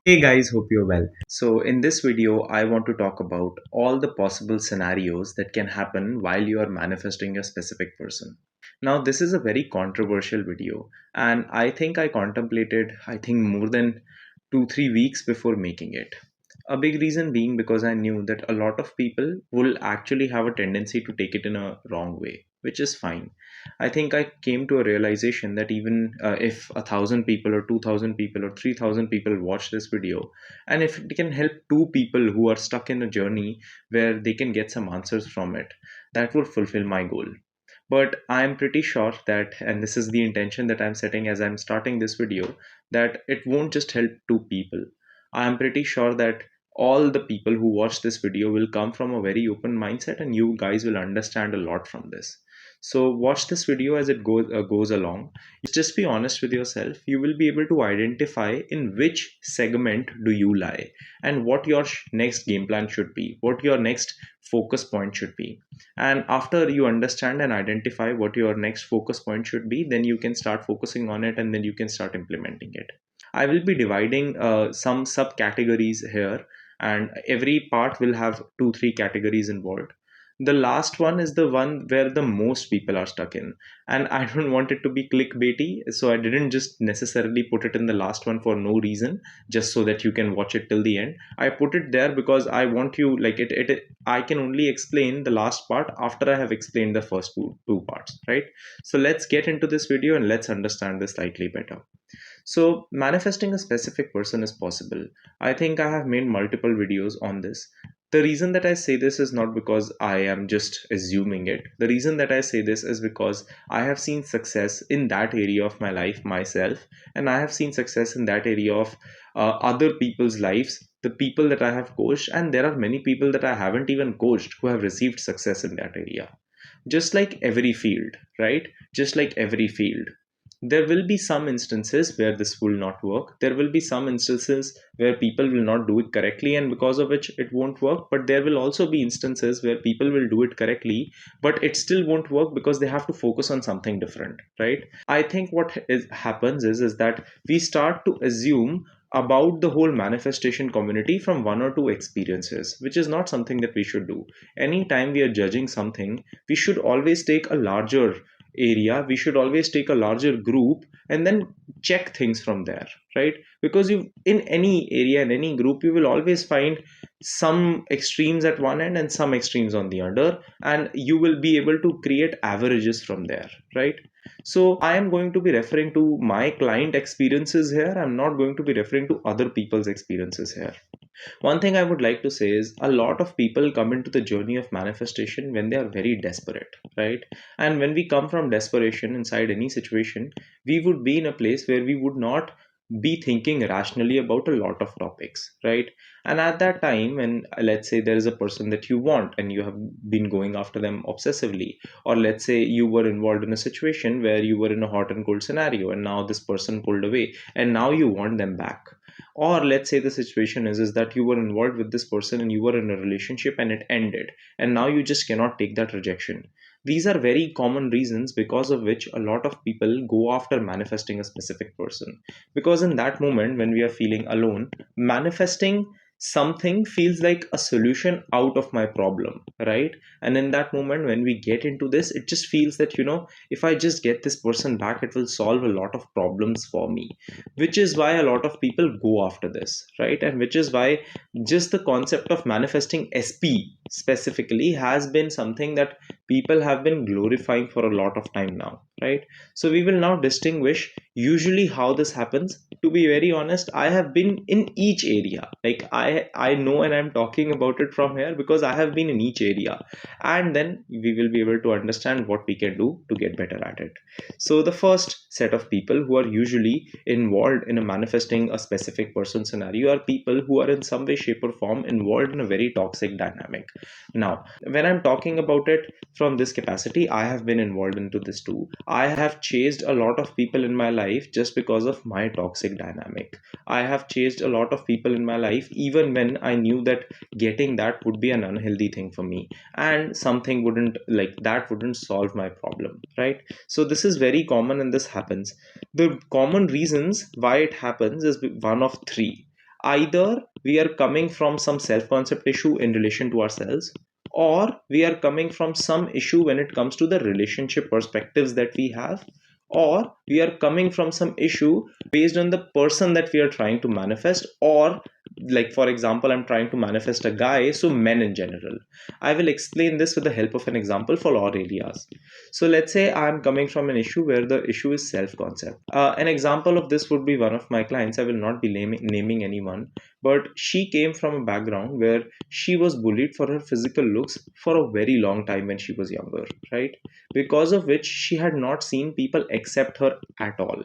Hey guys, hope you're well. So, in this video, I want to talk about all the possible scenarios that can happen while you are manifesting a specific person. Now, this is a very controversial video, and I contemplated, more than 2 3 weeks before making it. A big reason being because I knew that a lot of people will actually have a tendency to take it in a wrong way, which is fine. I think I came to a realization that even if 1,000 people or 2,000 people or 3,000 people watch this video, and if it can help two people who are stuck in a journey where they can get some answers from it, that would fulfill my goal. But I'm pretty sure that, and this is the intention that I'm setting as I'm starting this video, that it won't just help two people. I'm pretty sure that all the people who watch this video will come from a very open mindset and you guys will understand a lot from this. So watch this video as it goes along. Just be honest with yourself. You will be able to identify in which segment do you lie and what your next game plan should be, what your next focus point should be. And after you understand and identify what your next focus point should be, then you can start focusing on it and then you can start implementing it. I will be dividing some subcategories here, and every part will have 2 3 categories involved. The last one is the one where the most people are stuck in, and I don't want it to be clickbaity, so I didn't just necessarily put it in the last one for no reason, just so that you can watch it till the end. I put it there because I want you, like, it I can only explain the last part after I have explained the first two parts, right? So let's get into this video and let's understand this slightly better. So, manifesting a specific person is possible. I think I have made multiple videos on this. The reason that I say this is not because I am just assuming it. The reason that I say this is because I have seen success in that area of my life myself, and I have seen success in that area of other people's lives, the people that I have coached, and there are many people that I haven't even coached who have received success in that area. Just like every field, right? Just like every field, there will be some instances where this will not work. There will be some instances where people will not do it correctly, and because of which it won't work. But there will also be instances where people will do it correctly, but it still won't work because they have to focus on something different, right? I think happens is that we start to assume about the whole manifestation community from one or two experiences, which is not something that we should do. Anytime we are judging something, we should always take a larger area, we should always take a larger group and then check things from there, right? Because you, in any area, in any group, you will always find some extremes at one end and some extremes on the other, and you will be able to create averages from there, right? So I am going to be referring to my client experiences here. I'm not going to be referring to other people's experiences here. One thing I would like to say is a lot of people come into the journey of manifestation when they are very desperate, right? And when we come from desperation inside any situation, we would be in a place where we would not be thinking rationally about a lot of topics, right? And at that time, when let's say there is a person that you want and you have been going after them obsessively, or let's say you were involved in a situation where you were in a hot and cold scenario and now this person pulled away and now you want them back, or let's say the situation is that you were involved with this person and you were in a relationship and it ended and now you just cannot take that rejection. These are very common reasons because of which a lot of people go after manifesting a specific person, because in that moment when we are feeling alone, manifesting something feels like a solution out of my problem, right? And in that moment when we get into this, it just feels that, if I just get this person back, it will solve a lot of problems for me, which is why a lot of people go after this, right? And which is why just the concept of manifesting SP specifically has been something that people have been glorifying for a lot of time now, right? So we will now distinguish usually how this happens. To be very honest, I have been in each area, like I know, and I'm talking about it from here because I have been in each area, and then we will be able to understand what we can do to get better at it. So the first set of people who are usually involved in a manifesting a specific person scenario are people who are in some way, shape, or form involved in a very toxic dynamic. Now, when I'm talking about it from this capacity, I have been involved into this too. I have chased a lot of people in my life just because of my toxic dynamic. I have chased a lot of people in my life even when I knew that getting that would be an unhealthy thing for me and something wouldn't solve my problem, right? So this is very common and this happens. The common reasons why it happens is one of three. Either we are coming from some self concept issue in relation to ourselves, or we are coming from some issue when it comes to the relationship perspectives that we have, or we are coming from some issue based on the person that we are trying to manifest, or like for example, I'm trying to manifest a guy, so men in general. I will explain this with the help of an example for all areas. So let's say I'm coming from an issue where the issue is self concept. An example of this would be one of my clients. I will not be naming anyone, but she came from a background where she was bullied for her physical looks for a very long time when she was younger, right? Because of which she had not seen people accept her at all.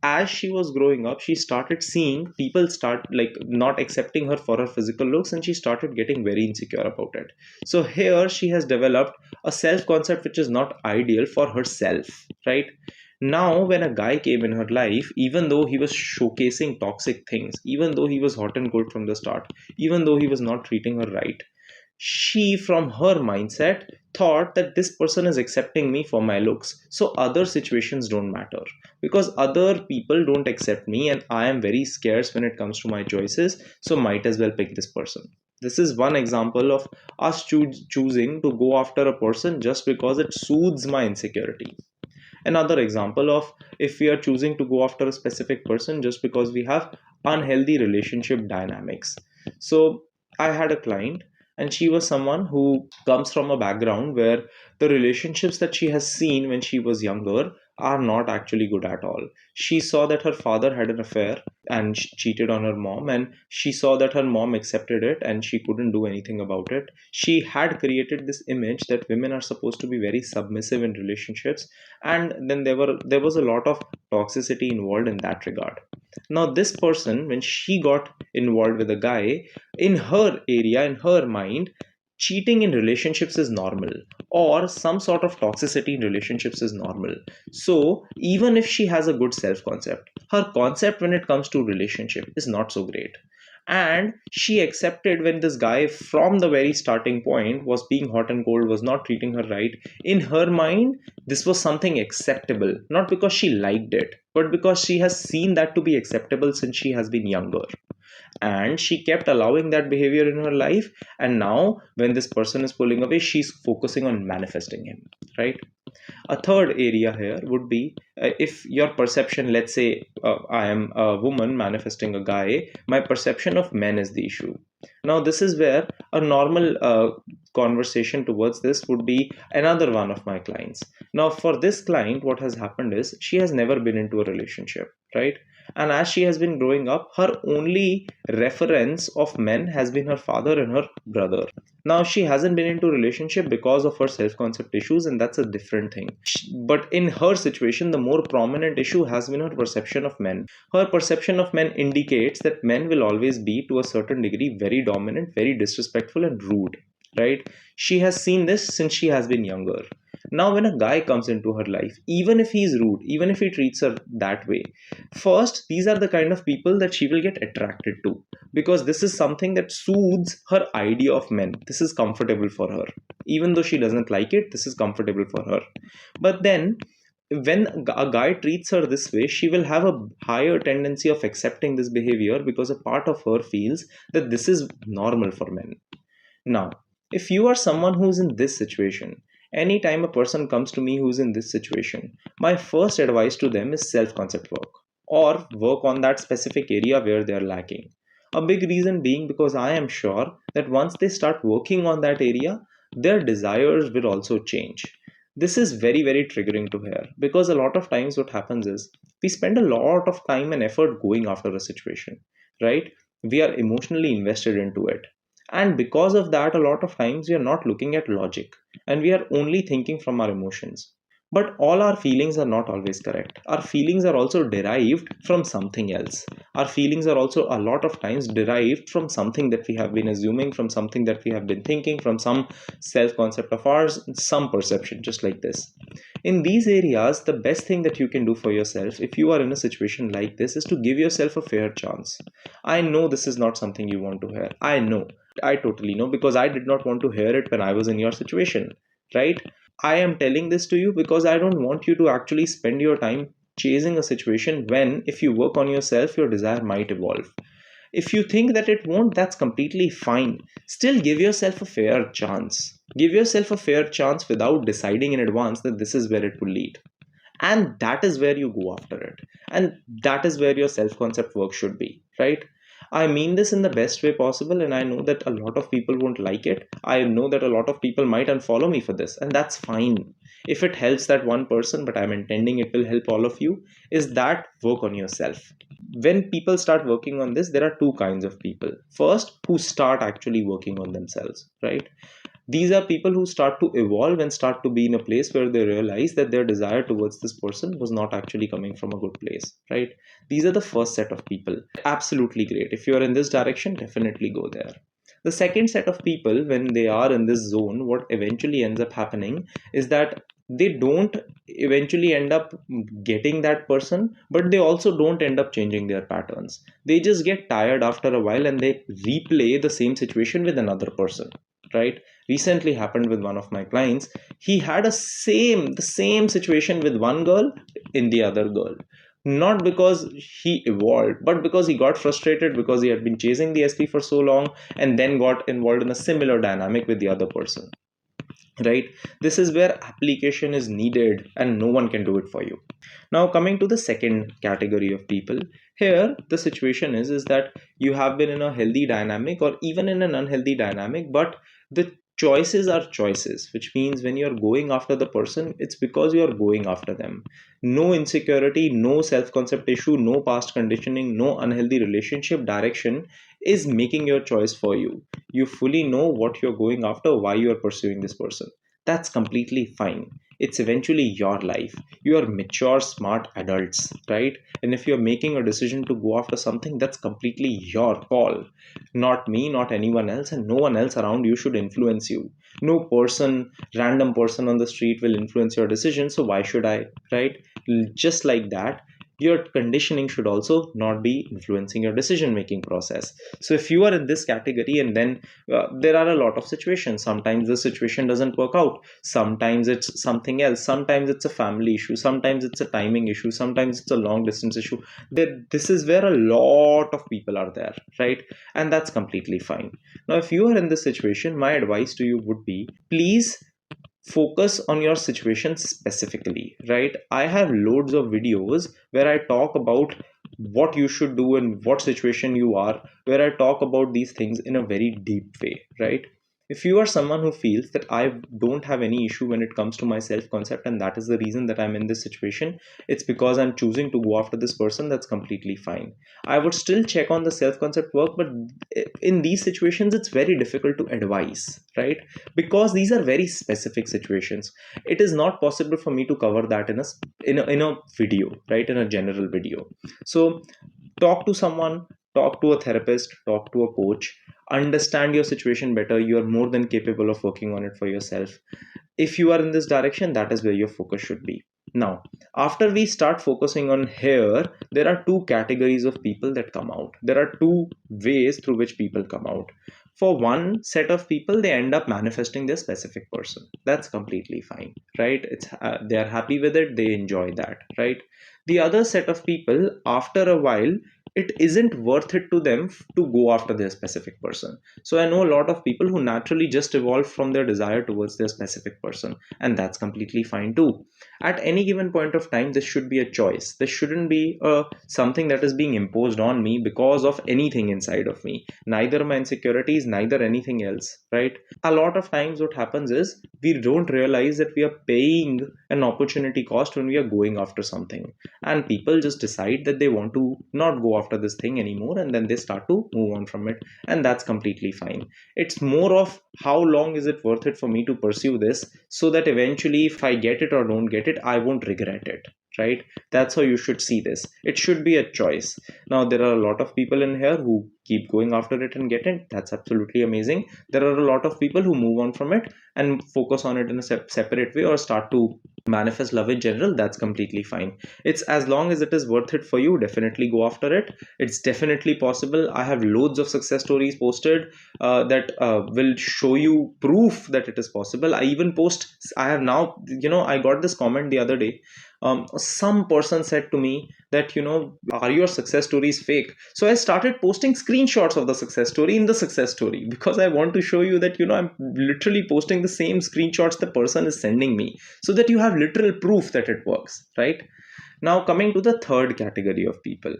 As she was growing up, she started seeing people start like not accepting her for her physical looks, and she started getting very insecure about it. So here she has developed a self concept which is not ideal for herself, right? Now when a guy came in her life, even though he was showcasing toxic things, even though he was hot and cold from the start, even though he was not treating her right, she from her mindset thought that this person is accepting me for my looks, so other situations don't matter, because other people don't accept me and I am very scarce when it comes to my choices, so might as well pick this person. This is one example of us choosing to go after a person just because it soothes my insecurity. Another example of if we are choosing to go after a specific person just because we have unhealthy relationship dynamics. So I had a client, and she was someone who comes from a background where the relationships that she has seen when she was younger are not actually good at all. She saw that her father had an affair and cheated on her mom, and she saw that her mom accepted it and she couldn't do anything about it. She had created this image that women are supposed to be very submissive in relationships, and then there was a lot of toxicity involved in that regard. Now this person, when she got involved with a guy, in her area, in her mind, cheating in relationships is normal, or some sort of toxicity in relationships is normal. So even if she has a good self concept, her concept when it comes to relationship is not so great. And she accepted when this guy from the very starting point was being hot and cold, was not treating her right. In her mind, this was something acceptable, not because she liked it, but because she has seen that to be acceptable since she has been younger, and she kept allowing that behavior in her life. And now when this person is pulling away, she's focusing on manifesting him, right? A third area here would be, if your perception, let's say I am a woman manifesting a guy, my perception of men is the issue. Now this is where a normal conversation towards this would be another one of my clients. Now for this client, what has happened is she has never been into a relationship, right? And as she has been growing up, her only reference of men has been her father and her brother. Now she hasn't been into a relationship because of her self-concept issues, and that's a different thing. But in her situation, the more prominent issue has been her perception of men. Her perception of men indicates that men will always be, to a certain degree, very dominant, very disrespectful and rude, right? She has seen this since she has been younger. Now when a guy comes into her life, even if he's rude, even if he treats her that way, first, these are the kind of people that she will get attracted to, because this is something that soothes her idea of men. This is comfortable for her. Even though she doesn't like it, this is comfortable for her. But then, when a guy treats her this way, she will have a higher tendency of accepting this behavior because a part of her feels that this is normal for men. Now, if you are someone who's in this situation, anytime a person comes to me who's in this situation, my first advice to them is self concept work, or work on that specific area where they are lacking. A big reason being because I am sure that once they start working on that area, their desires will also change. This is very, very triggering to hear, because a lot of times what happens is we spend a lot of time and effort going after a situation, right? We are emotionally invested into it, and because of that, a lot of times we are not looking at logic, and we are only thinking from our emotions. But all our feelings are not always correct. Our feelings are also derived from something else. Our feelings are also a lot of times derived from something that we have been assuming, from something that we have been thinking, from some self concept of ours, some perception, just like this. In these areas, the best thing that you can do for yourself if you are in a situation like this is to give yourself a fair chance. I know this is not something you want to hear. I know. I totally know, because I did not want to hear it when I was in your situation, right? I am telling this to you because I don't want you to actually spend your time chasing a situation when, if you work on yourself, your desire might evolve. If you think that it won't, that's completely fine. Still give yourself a fair chance. Give yourself a fair chance without deciding in advance that this is where it will lead. And that is where you go after it. And that is where your self concept work should be, right? I mean this in the best way possible, and I know that a lot of people won't like it. I know that a lot of people might unfollow me for this, and that's fine. If it helps that one person, but I'm intending it will help all of you, is that work on yourself. When people start working on this, there are two kinds of people. First, who start actually working on themselves, right? These are people who start to evolve and start to be in a place where they realize that their desire towards this person was not actually coming from a good place, right? These are the first set of people. Absolutely great. If you are in this direction, definitely go there. The second set of people, when they are in this zone, what eventually ends up happening is that they don't eventually end up getting that person, but they also don't end up changing their patterns. They just get tired after a while and they replay the same situation with another person, right? Recently happened with one of my clients. He had the same situation with one girl in the other girl, not because he evolved, but because he got frustrated because he had been chasing the SP for so long, and then got involved in a similar dynamic with the other person, right? This is where application is needed and no one can do it for you. Now coming to the second category of people, here the situation is that you have been in a healthy dynamic or even in an unhealthy dynamic, but the choices are choices, which means when you're going after the person, it's because you're going after them. No insecurity, no self concept issue, no past conditioning, no unhealthy relationship direction is making your choice for you. You fully know what you're going after, why you're pursuing this person. That's completely fine. It's eventually your life. You are mature, smart adults, right? And if you're making a decision to go after something, that's completely your call. Not me, not anyone else, and no one else around you should influence you. No person, random person on the street will influence your decision, so why should I, right? Just like that, your conditioning should also not be influencing your decision making process. So if you are in this category, and then there are a lot of situations. Sometimes the situation doesn't work out, sometimes it's something else, sometimes it's a family issue, sometimes it's a timing issue, sometimes it's a long distance issue. This is where a lot of people are there, right? And that's completely fine. Now if you are in this situation, my advice to you would be, please focus on your situation specifically, right? I have loads of videos where I talk about what you should do and what situation you are, where I talk about these things in a very deep way, right? If you are someone who feels that I don't have any issue when it comes to my self concept, and that is the reason that I'm in this situation, it's because I'm choosing to go after this person, that's completely fine. I would still check on the self concept work, but in these situations it's very difficult to advise, right? Because these are very specific situations. It is not possible for me to cover that in a video, right? In a general video. So talk to someone, talk to a therapist, talk to a coach, understand your situation better. You are more than capable of working on it for yourself. If you are in this direction, that is where your focus should be. Now after we start focusing on here, there are two categories of people that come out. There are two ways through which people come out. For one set of people, they end up manifesting their specific person. That's completely fine, right? It's they are happy with it, they enjoy that, right? The other set of people, after a while, it isn't worth it to them to go after their specific person. So I know a lot of people who naturally just evolve from their desire towards their specific person, and that's completely fine too. At any given point of time, this should be a choice. This shouldn't be something that is being imposed on me because of anything inside of me, neither my insecurities, neither anything else, right? A lot of times what happens is we don't realize that we are paying an opportunity cost when we are going after something, and people just decide that they want to not go after this thing anymore, and then they start to move on from it, and that's completely fine. It's more of how long is it worth it for me to pursue this, so that eventually if I get it or don't get it, I won't regret it, right? That's how you should see this. It should be a choice. Now there are a lot of people in here who keep going after it and get it. That's absolutely amazing. There are a lot of people who move on from it and focus on it in a separate way, or start to manifest love in general. That's completely fine. It's as long as it is worth it for you, definitely go after it. It's definitely possible. I have loads of success stories posted that will show you proof that it is possible. I even post, I have now, I got this comment the other day. Some person said to me that, are your success stories fake? So I started posting screenshots of the success story in the success story, because I want to show you that, I'm literally posting the same screenshots the person is sending me, so that you have literal proof that it works, right? Now, coming to the third category of people,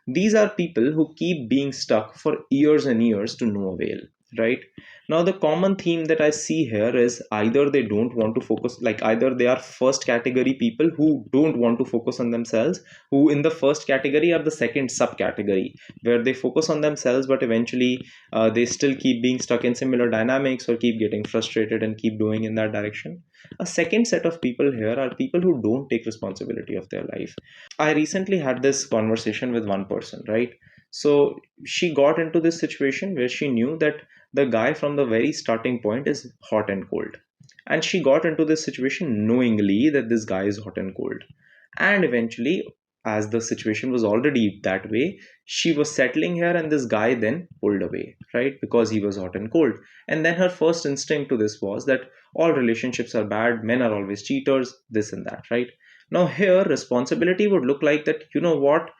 these are people who keep being stuck for years and years to no avail, right? Now, the common theme that I see here is either they don't want to focus, like either they are first category people who don't want to focus on themselves, who in the first category are the second subcategory, where they focus on themselves, but eventually they still keep being stuck in similar dynamics or keep getting frustrated and keep going in that direction. A second set of people here are people who don't take responsibility of their life. I recently had this conversation with one person, right? So she got into this situation where she knew that the guy from the very starting point is hot and cold. And she got into this situation knowingly that this guy is hot and cold. And eventually, as the situation was already that way, she was settling here, and this guy then pulled away, right? Because he was hot and cold. And then her first instinct to this was that all relationships are bad, men are always cheaters, this and that, right? Now, here, responsibility would look like that, what?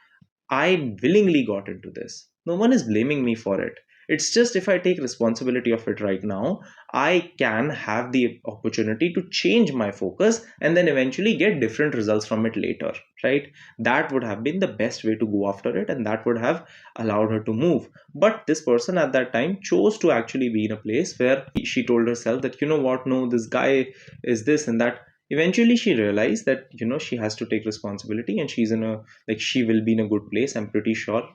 I willingly got into this. No one is blaming me for it. It's just if I take responsibility of it right now, I can have the opportunity to change my focus and then eventually get different results from it later, right? That would have been the best way to go after it, and that would have allowed her to move. But this person at that time chose to actually be in a place where she told herself that, what, no, this guy is this and that. Eventually she realized that, she has to take responsibility, and she's in a, like, she will be in a good place, I'm pretty sure,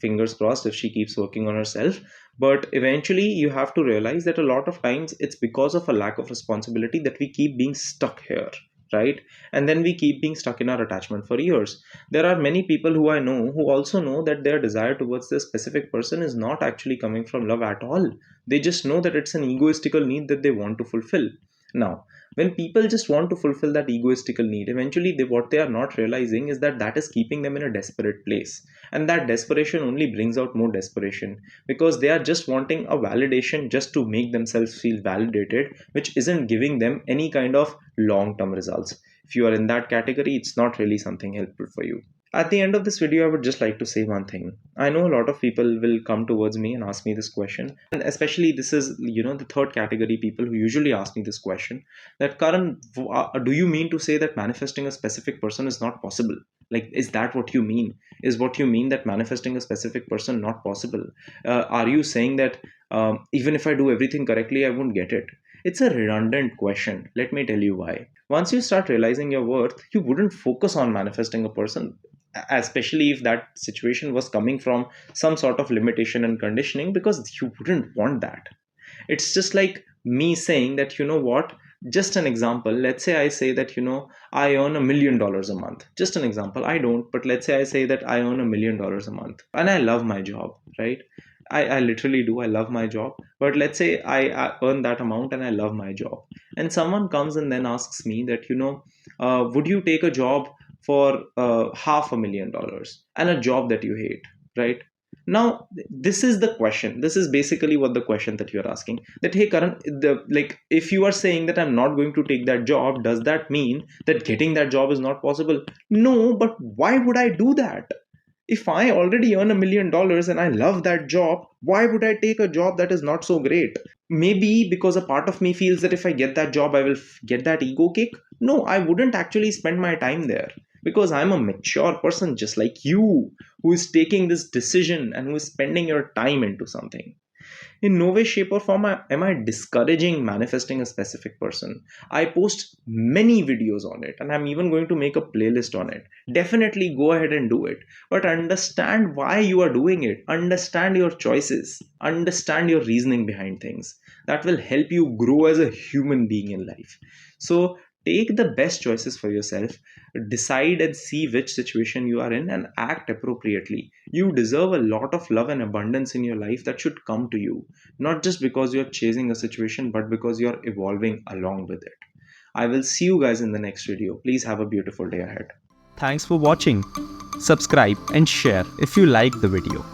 fingers crossed, if she keeps working on herself. But eventually you have to realize that a lot of times it's because of a lack of responsibility that we keep being stuck here, right? And then we keep being stuck in our attachment for years. There are many people who I know who also know that their desire towards this specific person is not actually coming from love at all. They just know that it's an egoistical need that they want to fulfill. Now, when people just want to fulfill that egoistical need, eventually what they are not realizing is that that is keeping them in a desperate place, and that desperation only brings out more desperation, because they are just wanting a validation just to make themselves feel validated, which isn't giving them any kind of long term results. If you are in that category, it's not really something helpful for you. At the end of this video, I would just like to say one thing. I know a lot of people will come towards me and ask me this question, and especially this is, the third category people who usually ask me this question, that Karan, do you mean to say that manifesting a specific person is not possible? Like, is that what you mean? Is what you mean that manifesting a specific person not possible? Are you saying that even if I do everything correctly, I won't get it? It's a redundant question. Let me tell you why. Once you start realizing your worth, you wouldn't focus on manifesting a person, especially if that situation was coming from some sort of limitation and conditioning, because you wouldn't want that. It's just like me saying that, what, just an example, let's say I say that, I earn $1 million a month. Just an example, I don't, but let's say I say that I earn $1 million a month and I love my job, right? I literally do. I love my job. But let's say I earn that amount and I love my job. And someone comes and then asks me that, would you take a job for $500,000 and a job that you hate, right? Now, this is the question. This is basically what the question that you're asking. That, hey, Karan, if you are saying that I'm not going to take that job, does that mean that getting that job is not possible? No, but why would I do that? If I already earn $1 million and I love that job, why would I take a job that is not so great? Maybe because a part of me feels that if I get that job, I will get that ego kick. No, I wouldn't actually spend my time there, because I'm a mature person just like you, who is taking this decision and who is spending your time into something. In no way, shape, or form am I discouraging manifesting a specific person. I post many videos on it, and I'm even going to make a playlist on it. Definitely go ahead and do it. But understand why you are doing it. Understand your choices. Understand your reasoning behind things. That will help you grow as a human being in life. So take the best choices for yourself, decide and see which situation you are in, and act appropriately. You deserve a lot of love and abundance in your life that should come to you, not just because you're chasing a situation, but because you're evolving along with it. I will see you guys in the next video. Please have a beautiful day ahead. Thanks for watching. Subscribe and share if you liked the video.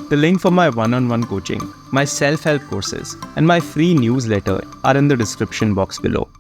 The link for my one-on-one coaching, my self-help courses, and my free newsletter are in the description box below.